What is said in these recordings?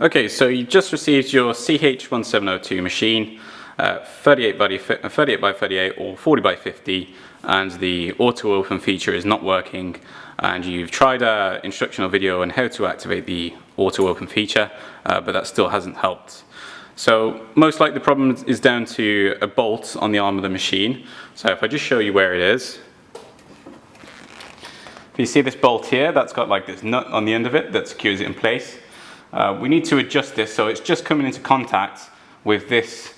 Okay, so you just received your CH1702 machine, 38 by 38 or 40 by 50, and the auto open feature is not working, and you've tried an instructional video on how to activate the auto open feature, but that still hasn't helped. So most likely the problem is down to a bolt on the arm of the machine. So if I just show you where it is. If you see this bolt here, that's got like this nut on the end of it that secures it in place. We need to adjust this so it's just coming into contact with this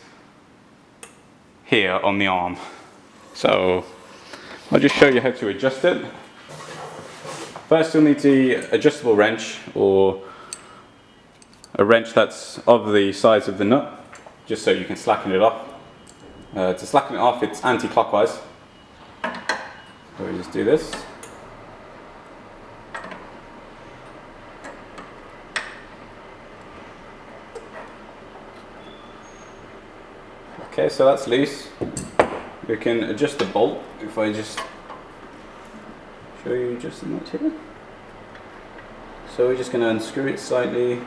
here on the arm. So I'll just show you how to adjust it. First you'll need the adjustable wrench, or a wrench that's of the size of the nut, just so you can slacken it off. To slacken it off, it's anti-clockwise. So we just do this. Okay, so that's loose. We can adjust the bolt if I just show you just the nut here. So we're just going to unscrew it slightly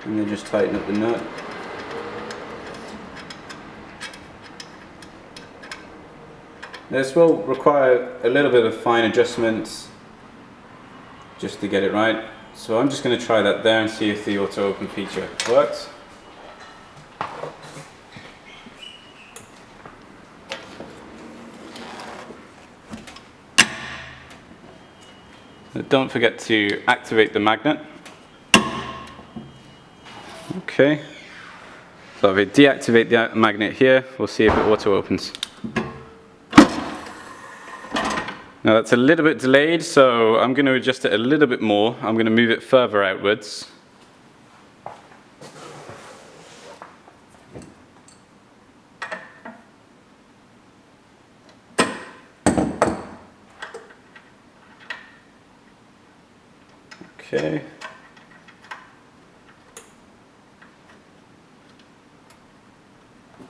and then just tighten up the nut. This will require a little bit of fine adjustments just to get it right. So I'm just going to try that there and see if the auto open feature works. Don't forget to activate the magnet. Okay, so if I deactivate the magnet here, we'll see if it auto opens. Now that's a little bit delayed, so I'm going to adjust it a little bit more. I'm going to move it further outwards. Okay.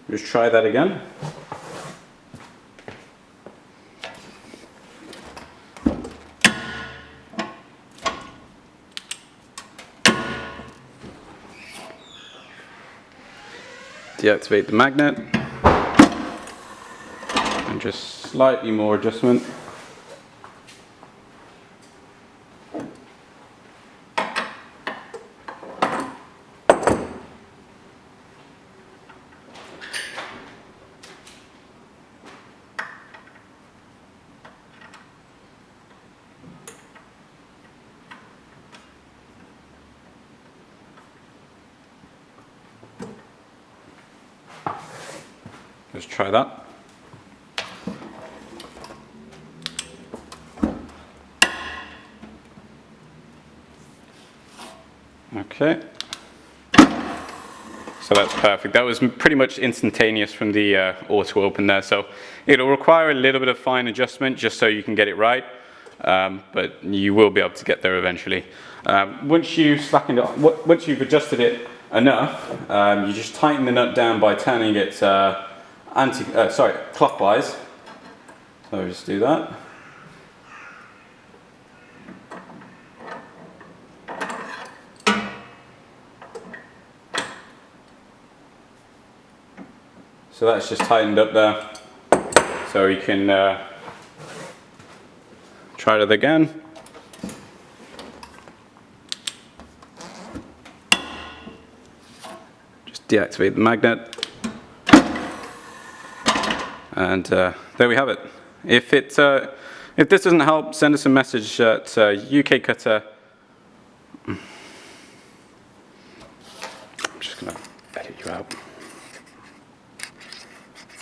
Just try that again. Deactivate the magnet. And just slightly more adjustment. Let's try that. Okay. So that's perfect. That was pretty much instantaneous from the auto open there. So it'll require a little bit of fine adjustment just so you can get it right. But you will be able to get there eventually. Once you've slackened it, once you've adjusted it enough, you just tighten the nut down by turning it clockwise. So just do that. So that's just tightened up there. So you can try that again. Just deactivate the magnet. And there we have it. If this doesn't help, send us a message at UKcutter. I'm just going to edit you out.